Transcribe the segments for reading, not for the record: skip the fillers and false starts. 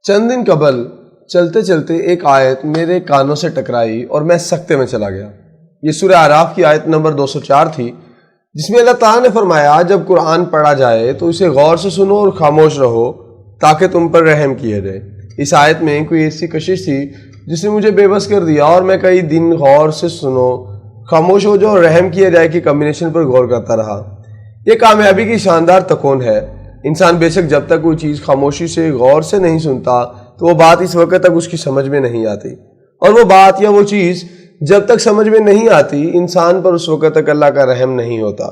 چند دن قبل چلتے چلتے ایک آیت میرے کانوں سے ٹکرائی اور میں سکتے میں چلا گیا۔ یہ سورہ اعراف کی آیت نمبر 204 تھی، جس میں اللہ تعالیٰ نے فرمایا جب قرآن پڑھا جائے تو اسے غور سے سنو اور خاموش رہو تاکہ تم پر رحم کیا جائے۔ اس آیت میں کوئی ایسی کشش تھی جس نے مجھے بے بس کر دیا اور میں کئی دن غور سے سنو خاموش ہو جاؤ اور رحم کیا جائے کہ کمبینیشن پر غور کرتا رہا۔ یہ کامیابی کی شاندار تکون ہے۔ انسان بے شک جب تک کوئی چیز خاموشی سے غور سے نہیں سنتا تو وہ بات اس وقت تک اس کی سمجھ میں نہیں آتی، اور وہ بات یا وہ چیز جب تک سمجھ میں نہیں آتی انسان پر اس وقت تک اللہ کا رحم نہیں ہوتا۔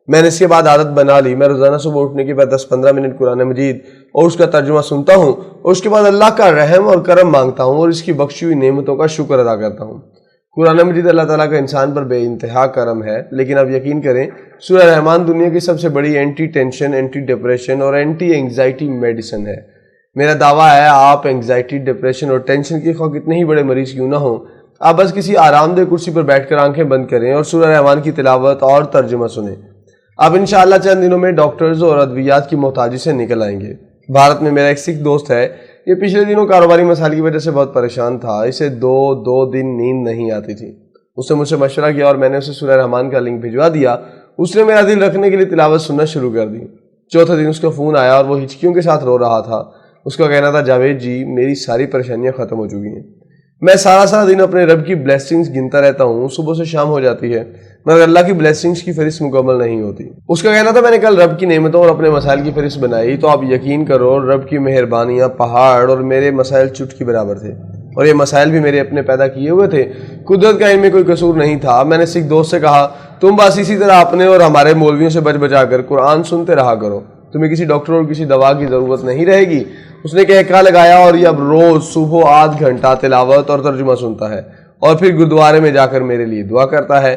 میں نے اس کے بعد عادت بنا لی، میں روزانہ صبح اٹھنے کے بعد 10-15 منٹ قرآن مجید اور اس کا ترجمہ سنتا ہوں اور اس کے بعد اللہ کا رحم اور کرم مانگتا ہوں اور اس کی بخشی ہوئی نعمتوں کا شکر ادا کرتا ہوں۔ قرآن مجید اللہ تعالیٰ کا انسان پر بے انتہا کرم ہے، لیکن اب یقین کریں سورہ رحمان دنیا کی سب سے بڑی اینٹی ٹینشن، اینٹی ڈپریشن اور اینٹی انگزائٹی میڈیسن ہے۔ میرا دعویٰ ہے آپ انگزائٹی، ڈپریشن اور ٹینشن کے خواہ کتنے ہی بڑے مریض کیوں نہ ہوں، آپ بس کسی آرام دہ کرسی پر بیٹھ کر آنکھیں بند کریں اور سورہ رحمان کی تلاوت اور ترجمہ سنیں۔ آپ انشاءاللہ چند دنوں میں ڈاکٹرز اور ادویات کی محتاجی سے نکل آئیں گے۔ بھارت میں میرا ایک سکھ دوست ہے، یہ پچھلے دنوں کاروباری مسائل کی وجہ سے بہت پریشان تھا، اسے دو دن نیند نہیں آتی تھی۔ اس نے مجھ سے مشورہ کیا اور میں نے اسے سورہ رحمان کا لنک بھجوا دیا۔ اس نے میرا دل رکھنے کے لیے تلاوت سننا شروع کر دی۔ چوتھے دن اس کا فون آیا اور وہ ہچکیوں کے ساتھ رو رہا تھا۔ اس کا کہنا تھا جاوید جی میری ساری پریشانیاں ختم ہو چکی ہیں، میں سارا دن اپنے رب کی بلیسنگز گنتا رہتا ہوں، صبح سے شام ہو جاتی ہے مگر اللہ کی بلیسنگز کی فہرست مکمل نہیں ہوتی۔ اس کا کہنا تھا میں نے کل رب کی نعمتوں اور اپنے مسائل کی فہرست بنائی تو آپ یقین کرو رب کی مہربانیاں پہاڑ اور میرے مسائل چٹکی برابر تھے، اور یہ مسائل بھی میرے اپنے پیدا کیے ہوئے تھے، قدرت کا ان میں کوئی قصور نہیں تھا۔ میں نے سکھ دوست سے کہا تم بس اسی طرح اپنے اور ہمارے مولویوں سے بچ بچا کر قرآن سنتے رہا کرو، تمہیں کسی ڈاکٹر اور کسی دوا کی ضرورت نہیں رہے گی۔ اس نے کہا لگایا اور یہ اب روز صبح آدھ گھنٹہ تلاوت اور ترجمہ سنتا ہے اور پھر گردوارے میں جا کر میرے لیے دعا کرتا ہے۔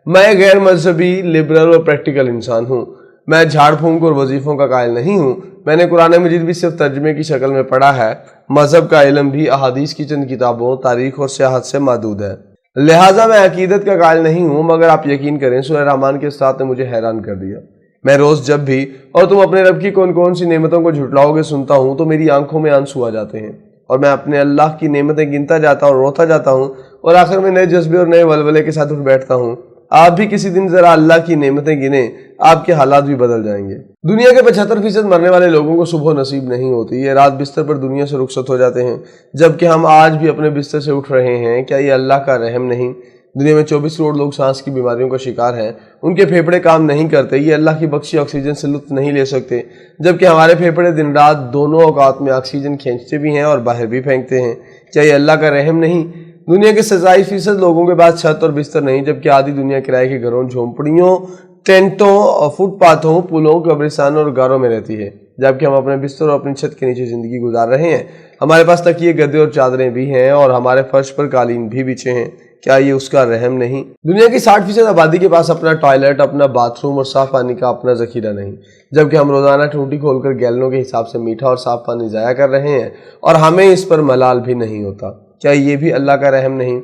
میں غیر مذہبی، لبرل اور پریکٹیکل انسان ہوں، میں جھاڑ پھونک اور وظیفوں کا قائل نہیں ہوں۔ میں نے قرآن مجید بھی صرف ترجمے کی شکل میں پڑھا ہے، مذہب کا علم بھی احادیث کی چند کتابوں، تاریخ اور سیاحت سے محدود ہے، لہٰذا میں عقیدت کا قائل نہیں ہوں۔ مگر آپ یقین کریں سورہ رحمان کے ساتھ نے مجھے حیران کر دیا۔ میں روز جب بھی اور تم اپنے رب کی کون سی نعمتوں کو جھٹلاؤ گے سنتا ہوں تو میری آنکھوں میں آنسو آ جاتے ہیں اور میں اپنے اللہ کی نعمتیں گنتا جاتا اور روتا جاتا ہوں اور آخر میں نئے جذبے اور نئے ولولے کے ساتھ اٹھ بیٹھتا ہوں۔ آپ بھی کسی دن ذرا اللہ کی نعمتیں گنیں، آپ کے حالات بھی بدل جائیں گے۔ دنیا کے 75% مرنے والے لوگوں کو صبح نصیب نہیں ہوتی، یہ رات بستر پر دنیا سے رخصت ہو جاتے ہیں جبکہ ہم آج بھی اپنے بستر سے اٹھ رہے ہیں۔ کیا یہ اللہ کا رحم نہیں؟ دنیا میں 24 کروڑ لوگ سانس کی بیماریوں کا شکار ہیں، ان کے پھیپھڑے کام نہیں کرتے، یہ اللہ کی بخشی آکسیجن سے لطف نہیں لے سکتے، جبکہ ہمارے پھیپھڑے دن رات دونوں اوقات میں آکسیجن کھینچتے بھی ہیں اور باہر بھی پھینکتے ہیں۔ کیا یہ اللہ کا رحم نہیں؟ دنیا کے 27% لوگوں کے پاس چھت اور بستر نہیں، جبکہ آدھی دنیا کرائے کے گھروں، جھونپڑیوں، ٹینٹوں، فٹ پاتھوں، پلوں، قبرستانوں اور غاروں میں رہتی ہے، جبکہ ہم اپنے بستر اور اپنی چھت کے نیچے زندگی گزار رہے ہیں۔ ہمارے پاس تکیے، گدے اور چادریں بھی ہیں اور ہمارے فرش پر قالین بھی بچھے ہیں۔ کیا یہ اس کا رحم نہیں؟ دنیا کی 60% آبادی کے پاس اپنا ٹوائلٹ، اپنا باتھ روم اور صاف پانی کا اپنا ذخیرہ نہیں، جبکہ ہم روزانہ ٹوٹی کھول کر گیلنوں کے حساب سے میٹھا اور صاف پانی ضائع کر رہے ہیں اور ہمیں اس پر ملال بھی نہیں ہوتا۔ کیا یہ بھی اللہ کا رحم نہیں؟